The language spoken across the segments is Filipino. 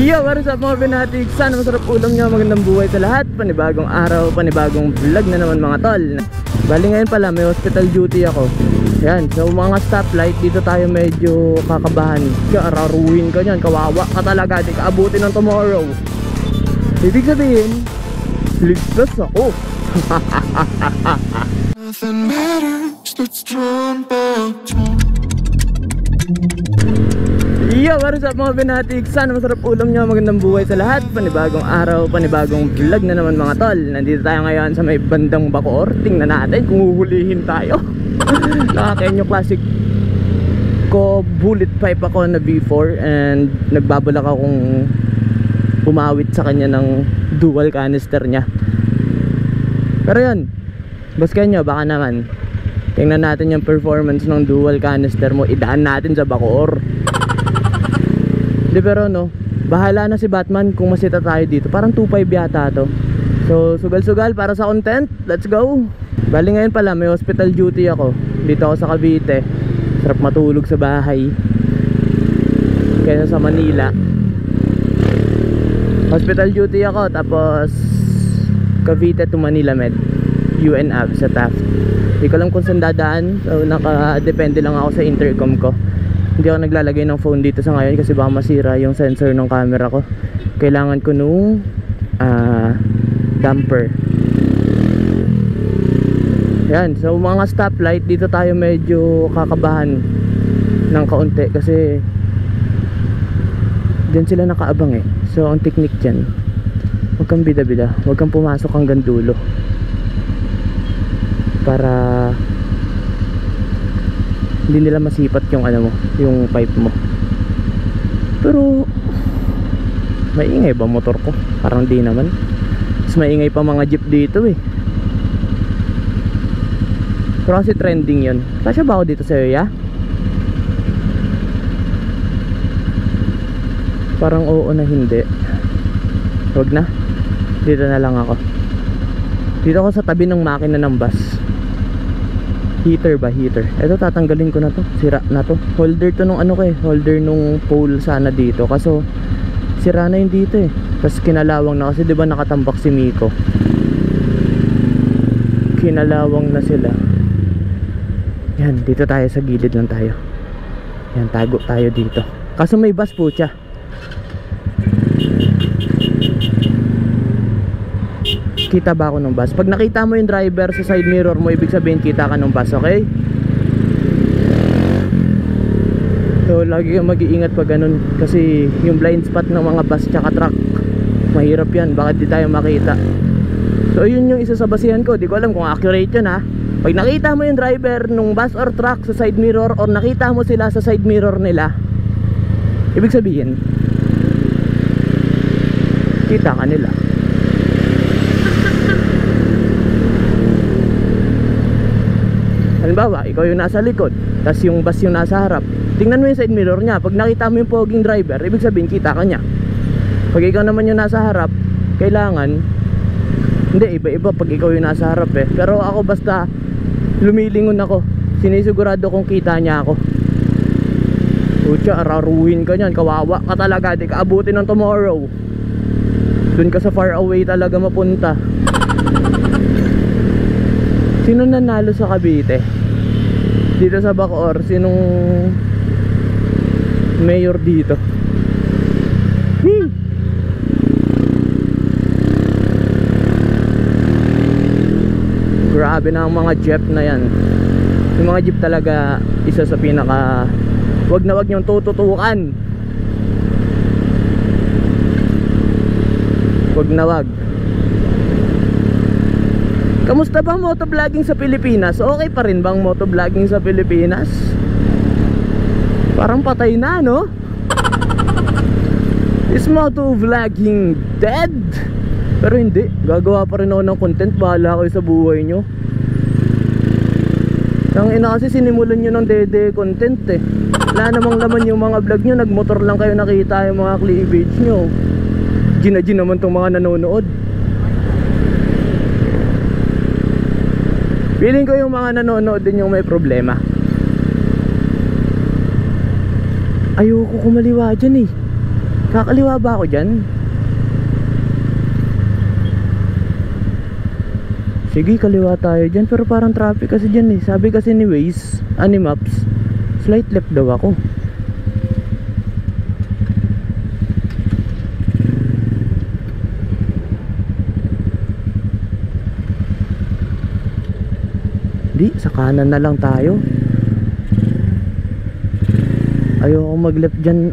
Yo, what is up mga binati? Sana masarap ulam nyo, magandang buhay sa lahat. Panibagong araw, panibagong vlog na naman mga tol. Bali ngayon pala may hospital duty ako. Yan, so mga stoplight dito tayo medyo kakabahan. Araruhin ka nyan, kawawa ka talaga, di ka abutin ng tomorrow. Ibig sabihin, ligtas ako. Nothing matters, let's turn back time. Yo, what is up mga binati? Sana masarap ulam nyo, magandang buhay sa lahat. Panibagong araw, panibagong vlog na naman mga tol. Nandito tayo ngayon sa may bandang Bacoor. Tingnan natin kung huhulihin tayo. Nakakenyo classic ko, bullet pipe ako na V4. And nagbabalak akong umawit sa kanya ng dual canister nya. Pero yun, basken nyo, baka naman tingnan natin yung performance ng dual canister mo. Idaan natin sa Bacoor. Di, pero no, bahala na si Batman kung masita tayo dito. Parang 2.5 yata to. So sugal-sugal para sa content. Let's go. Bali ngayon pala may hospital duty ako. Dito ako sa Cavite. Sarap matulog sa bahay kaysa sa Manila. Hospital duty ako, tapos Cavite to Manila Med, UNAV sa Taft. Hindi ko alam kung saan dadaan. So nakadepende lang ako sa intercom ko. Hindi ako naglalagay ng phone dito sa ngayon kasi baka masira yung sensor ng camera ko. Kailangan ko nung damper. Yan, so mga stoplight dito tayo medyo kakabahan ng kaunti kasi dyan sila nakaabang eh. So ang technique dyan, huwag kang bida-bida, huwag kang pumasok hanggang dulo para hindi nila masipat yung ano mo, yung pipe mo. Pero maingay ba motor ko? Parang di naman. Mas maingay pa mga jeep dito eh. Pero kasi trending yun. Kasya ba ako dito sa area? Parang oo na hindi. Huwag na. Dito na lang ako. Dito ako sa tabi ng makina ng bus. Heater ba? Heater. Ito tatanggalin ko na to. Sira na to. Holder to nung ano ko eh. Holder nung pole sana dito. Kaso sira na yun dito eh. Tapos kinalawang na kasi diba nakatambak si Miko. Kinalawang na sila. Yan, dito tayo sa gilid lang tayo. Yan, tago tayo dito. Kaso may bus po siya. Kita ba ako ng bus? Pag nakita mo yung driver sa side mirror mo, ibig sabihin kita ka ng bus, okay? So lagi kang mag-iingat pag ganun. Kasi yung blind spot ng mga bus tsaka truck, mahirap yan, baka di tayo makita. So yun yung isa sa basihan ko. Di ko alam kung accurate yun ha. Pag nakita mo yung driver ng bus or truck sa side mirror, or nakita mo sila sa side mirror nila, ibig sabihin kita ka nila. Halimbawa, ikaw yung nasa likod, tapos yung bus yung nasa harap. Tingnan mo yung side mirror niya. Pag nakita mo yung poging driver, ibig sabihin kita ka niya. Pag ikaw naman yung nasa harap, kailangan hindi, iba-iba pag ikaw yung nasa harap eh. Pero ako basta lumilingon ako, sinisigurado kong kita niya ako. Pucha, araruhin ka niyan, kawawa ka talaga, di ka abutin ng tomorrow. Dun ka sa far away talaga mapunta. Sino nanalo sa Cavite? Dito sa Bacoor, sinong mayor dito? Grabe na ang mga jeep na yan. Yung mga jeep talaga isa sa pinaka wag na wag niyong tututukan. Wag na wag. Kamusta ba motovlogging sa Pilipinas? Okay pa rin bang motovlogging sa Pilipinas? Parang patay na, no? Is motovlogging dead? Pero hindi, gagawa pa rin ako ng content. Bahala kayo sa buhay nyo. Ang ina kasi sinimulan nyo ng dede content eh. Wala namang laman yung mga vlog nyo. Nagmotor lang kayo, nakita yung mga cleavage nyo. Gina-gin naman tong mga nanonood. Feeling ko yung mga nanonood din yung may problema. Ayoko kumaliwa dyan eh. Kakaliwa ba ako dyan? Sige, kaliwa tayo dyan. Pero parang traffic kasi dyan eh. Sabi kasi ni Waze, ni Maps, slight left daw ako. Di, sa kanan na lang tayo. Ayoko mag-left dyan,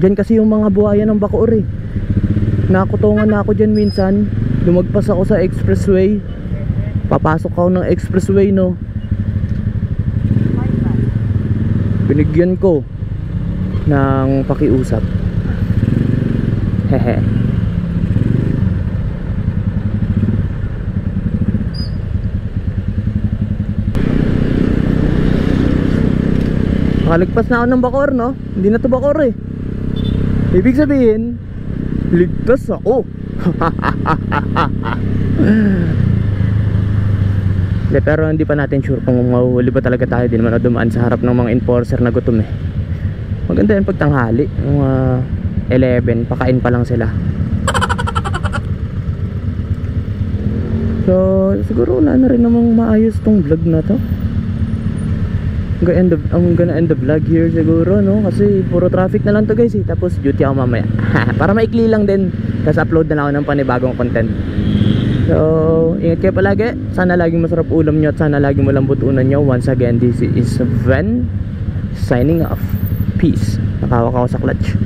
dyan kasi yung mga buhaya ng Bacoor eh. Nakutungan na ako dyan minsan. Lumagpas ako sa expressway. Papasok ako ng expressway, no. Binigyan ko ng pakiusap. Hehe. Nakaligpas na ako ng Bacoor, no? Hindi na to Bacoor eh. Ibig sabihin, ligtas ako. De, pero hindi pa natin sure kung mahuhuli ba talaga tayo. Di naman dumaan sa harap ng mga enforcer na gutom eh. Maganda yun pagtanghali. Mga 11, pakain pa lang sila. So siguro wala na rin namang maayos tong vlog na to. I'm gonna end the vlog here siguro, no? Kasi puro traffic na lang to guys eh. Tapos duty ako mamaya. Para maikli lang din. Tapos upload na lang ako ng panibagong content. So ingat kayo palagi. Sana laging masarap ulam nyo. At sana laging malambot unan nyo. Once again, this is Ven signing off. Peace. Nakawak ako sa clutch.